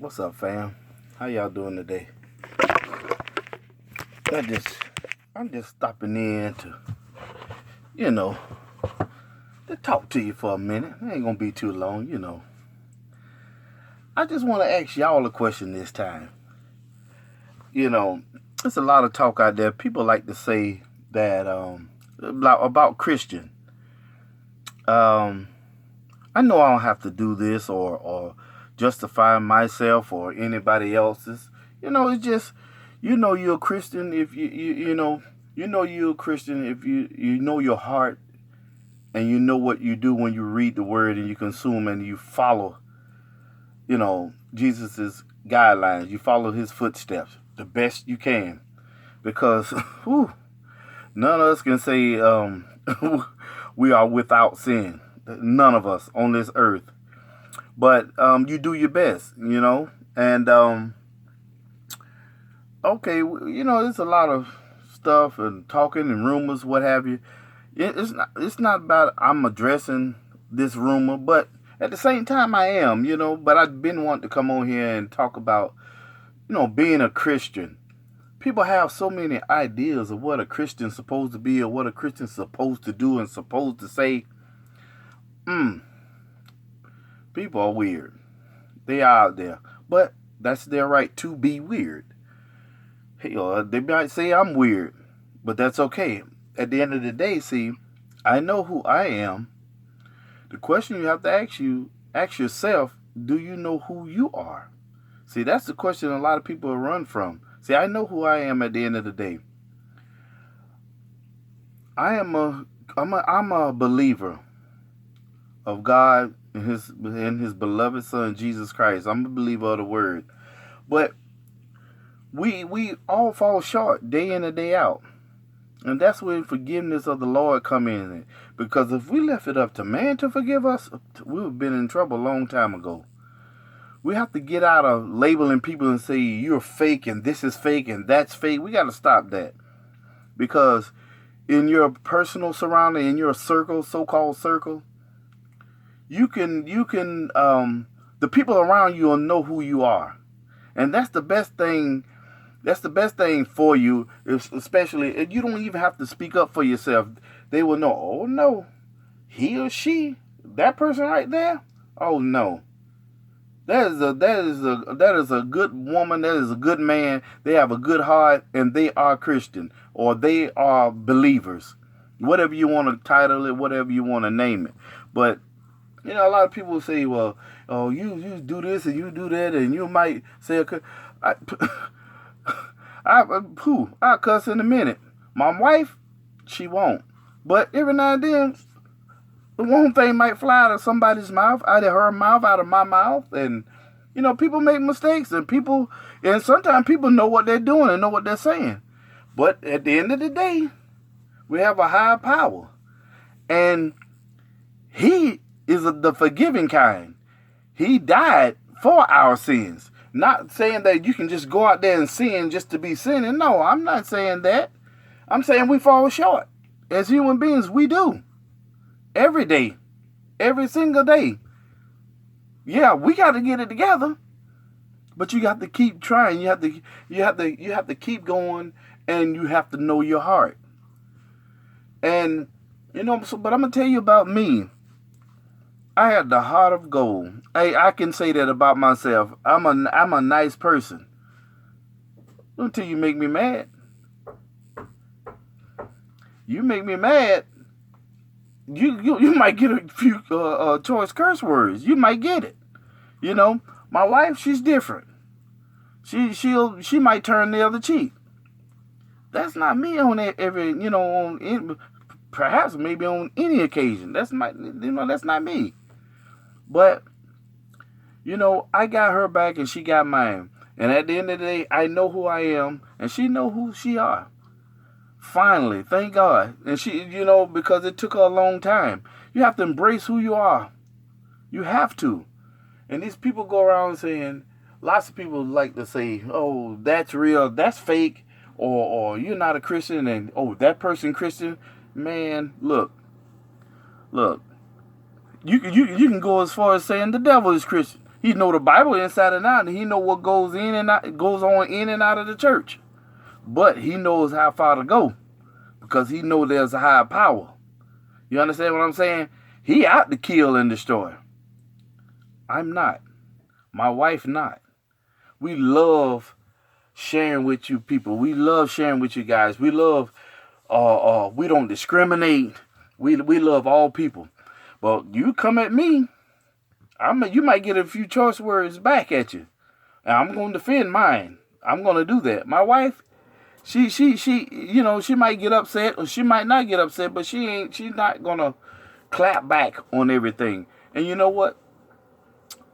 What's up, fam? How y'all doing today? I just, I'm just stopping in to, you know, to talk to you for a minute. It ain't gonna be too long. I just want to ask y'all a question this time. There's a lot of talk out there. People like to say that about Christian. Um, I know I don't have to do this or justify myself or anybody else's. It's just you're a Christian if you're a Christian if you know your heart and you know what you do when you read the word and you consume and you follow, Jesus's guidelines. You follow his footsteps the best you can because whew, none of us can say we are without sin. None of us on this earth. But you do your best, and okay, there's a lot of stuff and talking and rumors, what have you. It's not about I'm addressing this rumor, but at the same time I am, but I've been wanting to come on here and talk about, being a Christian. People have so many ideas of what a Christian's supposed to be or what a Christian's supposed to do and supposed to say. People are weird. They are out there. But that's their right to be weird. Hell, they might say I'm weird, but that's okay. At the end of the day, see, I know who I am. The question you have to ask yourself, do you know who you are? See, that's the question a lot of people run from. See, I know who I am at the end of the day. I'm a believer of God and his beloved Son Jesus Christ. I'm a believer of the word. But we all fall short day in and day out. And that's where forgiveness of the Lord come in. Because if we left it up to man to forgive us, we would have been in trouble a long time ago. We have to get out of labeling people and say, you're fake and this is fake and that's fake. We got to stop that. Because in your personal surrounding, in your circle, so-called circle, you can the people around you will know who you are. And that's the best thing. That's the best thing for you, especially if you don't even have to speak up for yourself. They will know, oh no, he or she, that person right there, oh no. That is a good woman, that is a good man, they have a good heart, and they are Christian, or they are believers. Whatever you want to title it, whatever you want to name it. But a lot of people say, well, oh, you do this and you do that, and you might say, I cuss in a minute. My wife, she won't. But every now and then, the one thing might fly out of somebody's mouth, out of her mouth, out of my mouth. And, people make mistakes. And sometimes people know what they're doing and know what they're saying. But at the end of the day, we have a higher power. And he is the forgiving kind. He died for our sins. Not saying that you can just go out there and sin just to be sinning. No, I'm not saying that. I'm saying we fall short. As human beings, we do. Every day. Every single day. Yeah, we got to get it together. But you have to keep trying. You have to keep going, and you have to know your heart. And but I'm gonna tell you about me. I had the heart of gold. Hey, I can say that about myself. I'm a nice person. Until you make me mad. You make me mad. You might get a few choice curse words. You might get it. My wife, she's different. She might turn the other cheek. That's not me on perhaps maybe on any occasion. That's not me. But, I got her back and she got mine. And at the end of the day, I know who I am and she know who she are. Finally, thank God. And she, because it took her a long time. You have to embrace who you are. You have to. And these people go around saying, lots of people like to say, oh, that's real, that's fake, or you're not a Christian, and, oh, that person Christian. Man, look. You can go as far as saying the devil is Christian. He know the Bible inside and out, and he know what goes in and out, goes on in and out of the church. But he knows how far to go because he know there's a higher power. You understand what I'm saying? He out to kill and destroy. I'm not. My wife not. We love sharing with you people. We love sharing with you guys. We love. We don't discriminate. We love all people. But you come at me, you might get a few choice words back at you. And I'm going to defend mine. I'm going to do that. My wife, she, she might get upset or she might not get upset, but she's not going to clap back on everything. And you know what?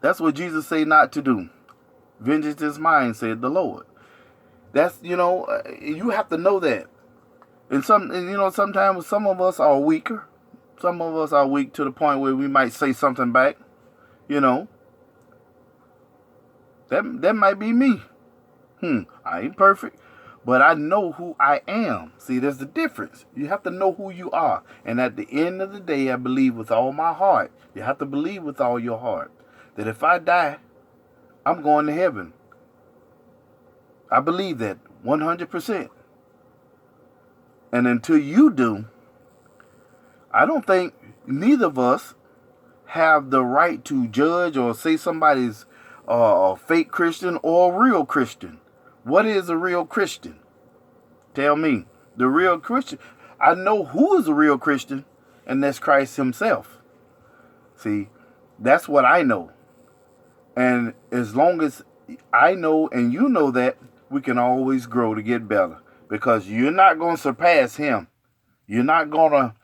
That's what Jesus said not to do. Vengeance is mine, said the Lord. That's, you have to know that. And sometimes some of us are weaker. Some of us are weak to the point where we might say something back. That might be me. I ain't perfect, but I know who I am. See, there's the difference. You have to know who you are. And at the end of the day, I believe with all my heart. You have to believe with all your heart that if I die, I'm going to heaven. I believe that 100%. And until you do, I don't think neither of us have the right to judge or say somebody's a fake Christian or a real Christian. What is a real Christian? Tell me. The real Christian. I know who is a real Christian, and that's Christ himself. See, that's what I know. And as long as I know and you know that, we can always grow to get better. Because you're not going to surpass him. You're not going to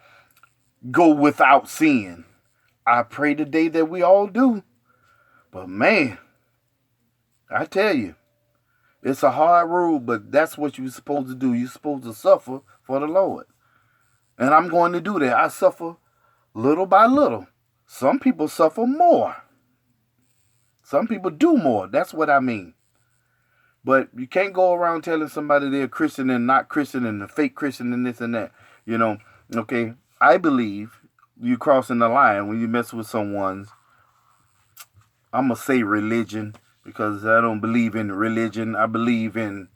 go without sin. I pray today that we all do. But man, I tell you, it's a hard road, but that's what you're supposed to do. You're supposed to suffer for the Lord. And I'm going to do that. I suffer little by little. Some people suffer more. Some people do more. That's what I mean. But you can't go around telling somebody they're Christian and not Christian and a fake Christian and this and that. Okay, I believe you crossing the line when you mess with someone's, I'm going to say religion because I don't believe in religion. I believe in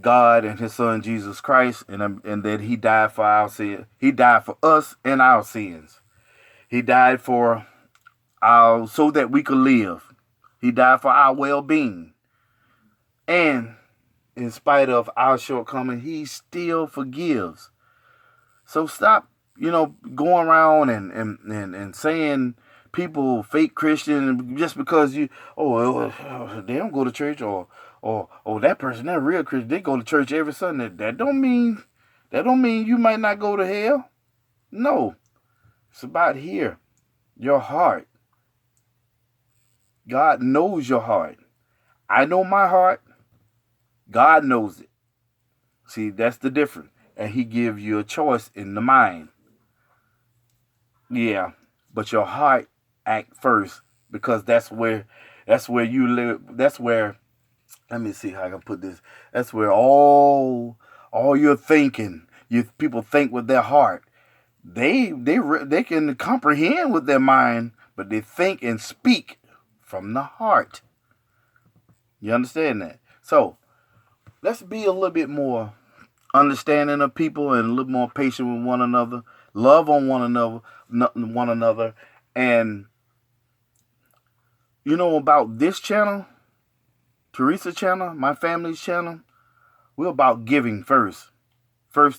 God and his son Jesus Christ and that he died for our sins. He died for us and our sins. He died so that we could live. He died for our well-being. And in spite of our shortcoming, he still forgives. So stop, going around and saying people fake Christian just because they don't go to church or that person, they're real Christian. They go to church every Sunday. That don't mean you might not go to hell. No, it's about here, your heart. God knows your heart. I know my heart. God knows it. See, that's the difference. And he gives you a choice in the mind. Yeah, but your heart act first because that's where you live. That's where, let me see how I can put this. That's where all your thinking, people think with their heart. They can comprehend with their mind, but they think and speak from the heart. You understand that? So, let's be a little bit more understanding of people and a little more patient with one another. Love on one another. And about this channel, Teresa channel, my family's channel, we're about giving first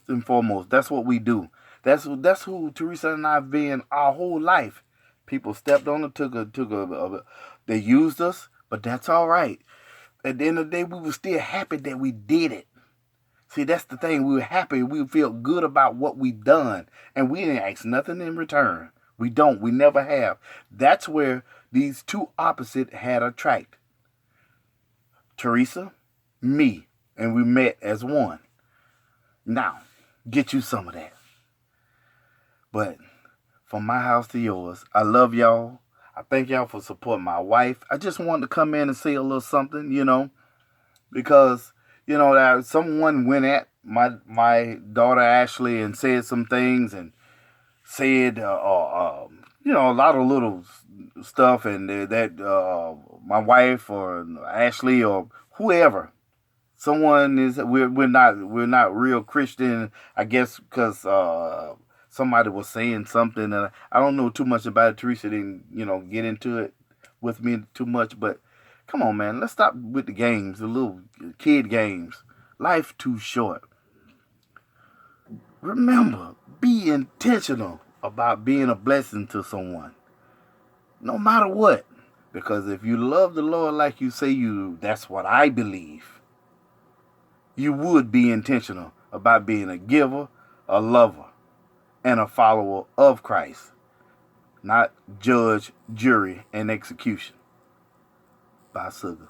and foremost. That's what we do. That's who Teresa and I have been our whole life. People stepped on it, they used us, but that's all right. At the end of the day, we were still happy that we did it. See, that's the thing. We were happy. We feel good about what we done. And we didn't ask nothing in return. We don't. We never have. That's where these two opposites had attract. Teresa, me, and we met as one. Now, get you some of that. But from my house to yours, I love y'all. I thank y'all for supporting my wife. I just wanted to come in and say a little something, because, that someone went at my daughter Ashley and said some things and said, a lot of little stuff, and that my wife or Ashley or whoever, someone is we're not real Christian, I guess, because somebody was saying something, and I don't know too much about it. Teresa didn't get into it with me too much, but come on, man, let's stop with the games, the little kid games. Life too short. Remember, be intentional about being a blessing to someone, no matter what. Because if you love the Lord like you say you, that's what I believe, you would be intentional about being a giver, a lover, and a follower of Christ, not judge, jury, and execution. By Sugar.